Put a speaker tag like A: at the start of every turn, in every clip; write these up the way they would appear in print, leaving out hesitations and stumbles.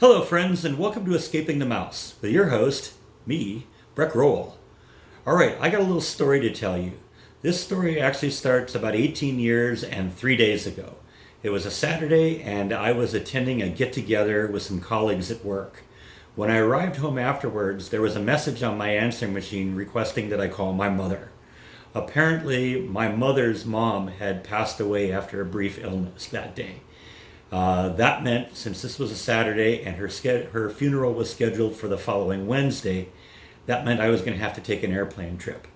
A: Hello, friends, and welcome to Escaping the Mouse with your host, me, Breck Roll. All right, I got a little story to tell you. This story actually starts about 18 years and 3 days ago. It was a Saturday, and I was attending a get-together with some colleagues at work. When I arrived home afterwards, there was a message on my answering machine requesting that I call my mother. Apparently, my mother's mom had passed away after a brief illness that day. That meant, since this was a Saturday and her funeral was scheduled for the following Wednesday, that meant I was going to have to take an airplane trip.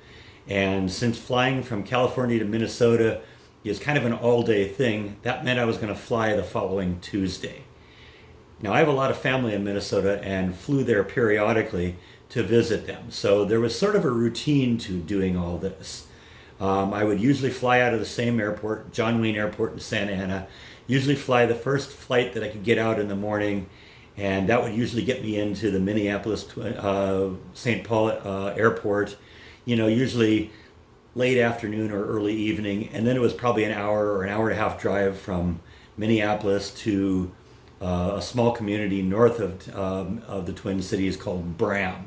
A: And since flying from California to Minnesota is kind of an all-day thing, that meant I was going to fly the following Tuesday. Now, I have a lot of family in Minnesota and flew there periodically to visit them. So there was sort of a routine to doing all this. I would usually fly out of the same airport, John Wayne Airport in Santa Ana, usually fly the first flight that I could get out in the morning, and that would usually get me into the Minneapolis St. Paul airport, usually late afternoon or early evening, and then it was probably an hour or an hour and a half drive from Minneapolis to a small community north of the Twin Cities called Bram,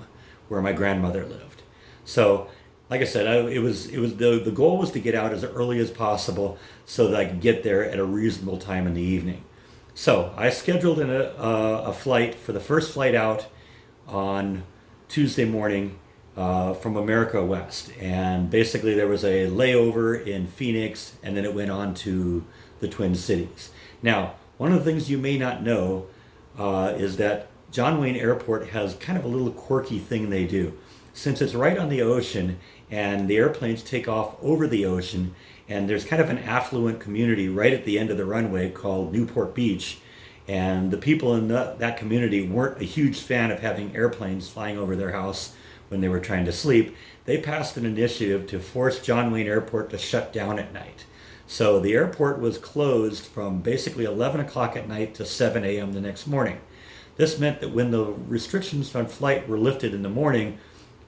A: where my grandmother lived. So, like I said, the goal was to get out as early as possible so that I could get there at a reasonable time in the evening. So I scheduled a flight for the first flight out on Tuesday morning from America West, and basically there was a layover in Phoenix, and then it went on to the Twin Cities. Now, one of the things you may not know is that John Wayne Airport has kind of a little quirky thing they do. Since it's right on the ocean and the airplanes take off over the ocean, and there's kind of an affluent community right at the end of the runway called Newport Beach, and the people in that community weren't a huge fan of having airplanes flying over their house when they were trying to sleep, they passed an initiative to force John Wayne Airport to shut down at night. So the airport was closed from basically 11 o'clock at night to 7 a.m. the next morning. This meant that when the restrictions on flight were lifted in the morning,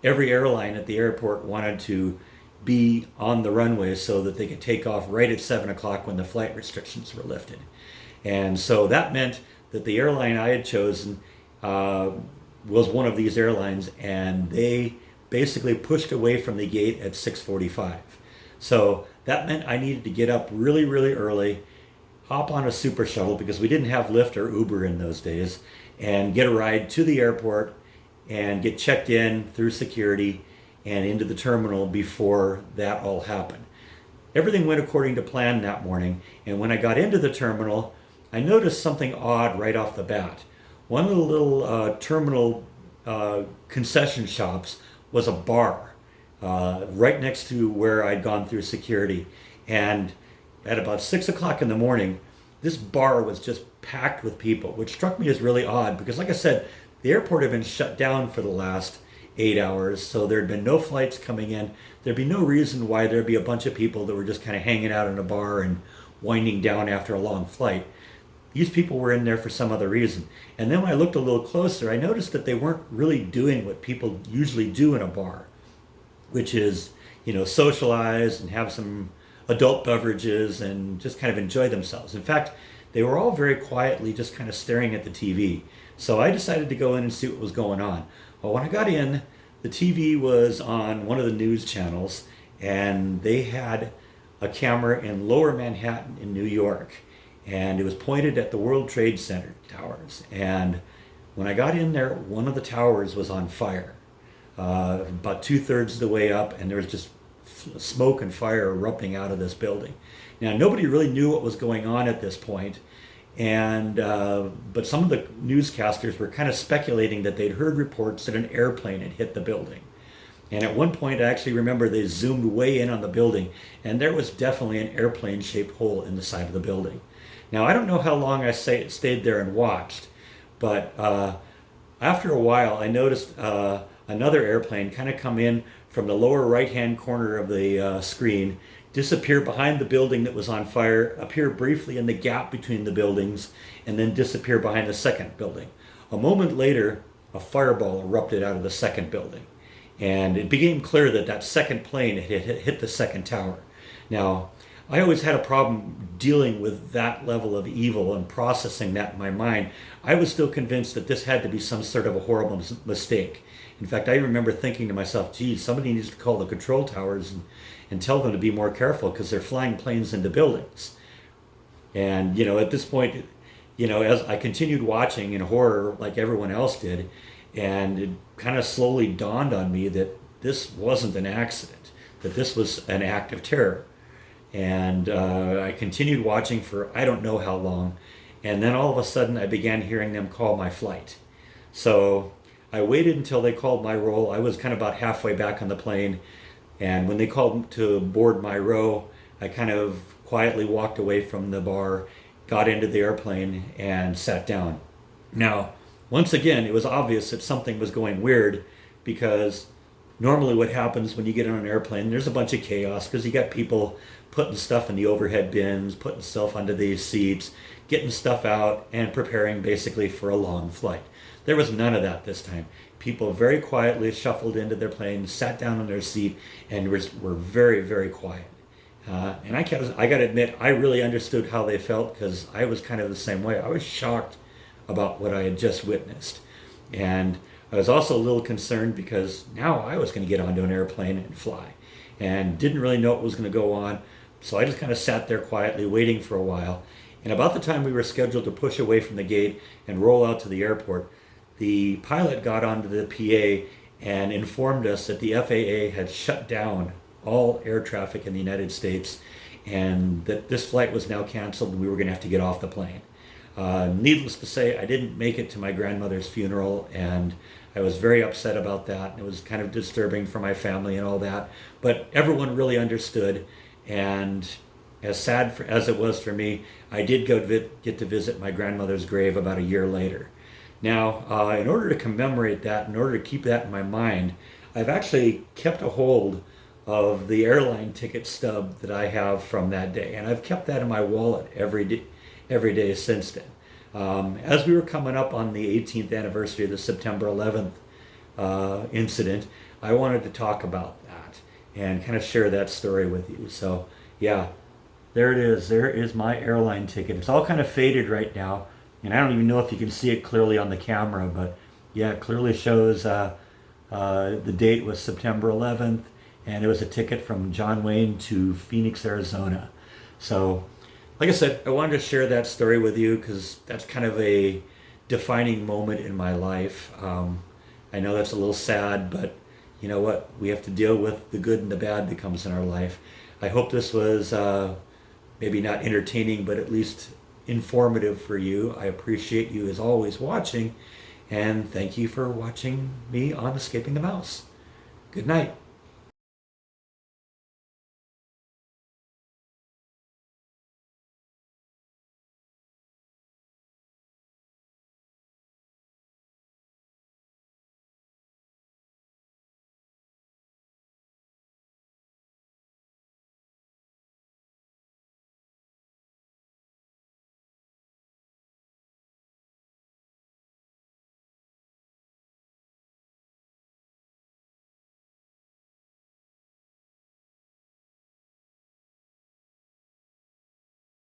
A: every airline at the airport wanted to be on the runway so that they could take off right at 7 o'clock when the flight restrictions were lifted. And so that meant that the airline I had chosen was one of these airlines, and they basically pushed away from the gate at 6:45. So that meant I needed to get up really, really early, hop on a super shuttle because we didn't have Lyft or Uber in those days, and get a ride to the airport and get checked in through security and into the terminal before that all happened. Everything went according to plan that morning, and when I got into the terminal, I noticed something odd right off the bat. One of the little terminal concession shops was a bar right next to where I'd gone through security, and at about 6 o'clock in the morning, this bar was just packed with people, which struck me as really odd because, like I said, the airport had been shut down for the last 8 hours, so there had been no flights coming in. There'd be no reason why there'd be a bunch of people that were just kind of hanging out in a bar and winding down after a long flight. These people were in there for some other reason. And then when I looked a little closer, I noticed that they weren't really doing what people usually do in a bar, which is, socialize and have some adult beverages and just kind of enjoy themselves. In fact, they were all very quietly just kind of staring at the TV. So I decided to go in and see what was going on. Well, when I got in, the TV was on one of the news channels, and they had a camera in Lower Manhattan in New York, and it was pointed at the World Trade Center towers. And when I got in there, one of the towers was on fire, about 2/3 of the way up, and there was just smoke and fire erupting out of this building. Now, nobody really knew what was going on at this point, and but some of the newscasters were kind of speculating that they'd heard reports that an airplane had hit the building. And at one point, I actually remember they zoomed way in on the building, and there was definitely an airplane-shaped hole in the side of the building. Now, I don't know how long I stayed there and watched, but after a while, I noticed another airplane kind of come in from the lower right-hand corner of the screen, disappear behind the building that was on fire, appear briefly in the gap between the buildings, and then disappear behind the second building. A moment later, a fireball erupted out of the second building, and it became clear that that second plane had hit the second tower. Now, I always had a problem dealing with that level of evil and processing that in my mind. I was still convinced that this had to be some sort of a horrible mistake. In fact, I remember thinking to myself, geez, somebody needs to call the control towers and tell them to be more careful because they're flying planes into buildings. And, at this point, as I continued watching in horror like everyone else did, and it kind of slowly dawned on me that this wasn't an accident, that this was an act of terror. And I continued watching for I don't know how long. And then all of a sudden I began hearing them call my flight. So I waited until they called my roll. I was kind of about halfway back on the plane. And when they called to board my row, I kind of quietly walked away from the bar, got into the airplane, and sat down. Now, once again, it was obvious that something was going weird because normally what happens when you get on an airplane, there's a bunch of chaos because you got people putting stuff in the overhead bins, putting stuff under the seats, getting stuff out, and preparing basically for a long flight. There was none of that this time. People very quietly shuffled into their plane, sat down on their seat, and were very, very quiet. And I got to admit, I really understood how they felt because I was kind of the same way. I was shocked about what I had just witnessed. And I was also a little concerned because now I was going to get onto an airplane and fly and didn't really know what was going to go on. So I just kind of sat there quietly waiting for a while. And about the time we were scheduled to push away from the gate and roll out to the airport, the pilot got onto the PA and informed us that the FAA had shut down all air traffic in the United States and that this flight was now canceled and we were going to have to get off the plane. Needless to say, I didn't make it to my grandmother's funeral, and I was very upset about that. It was kind of disturbing for my family and all that, but everyone really understood, and as sad as it was for me, I did get to visit my grandmother's grave about a year later. Now, in order to commemorate that, in order to keep that in my mind, I've actually kept a hold of the airline ticket stub that I have from that day, and I've kept that in my wallet every day since then. As we were coming up on the 18th anniversary of the September 11th incident, I wanted to talk about that and kind of share that story with you. So yeah, there it is. There is my airline ticket. It's all kind of faded right now, and I don't even know if you can see it clearly on the camera, but yeah, it clearly shows the date was September 11th, and it was a ticket from John Wayne to Phoenix, Arizona. So like I said, I wanted to share that story with you because that's kind of a defining moment in my life. I know that's a little sad, but you know what? We have to deal with the good and the bad that comes in our life. I hope this was maybe not entertaining, but at least informative for you. I appreciate you as always watching, and thank you for watching me on Escaping the Mouse. Good night.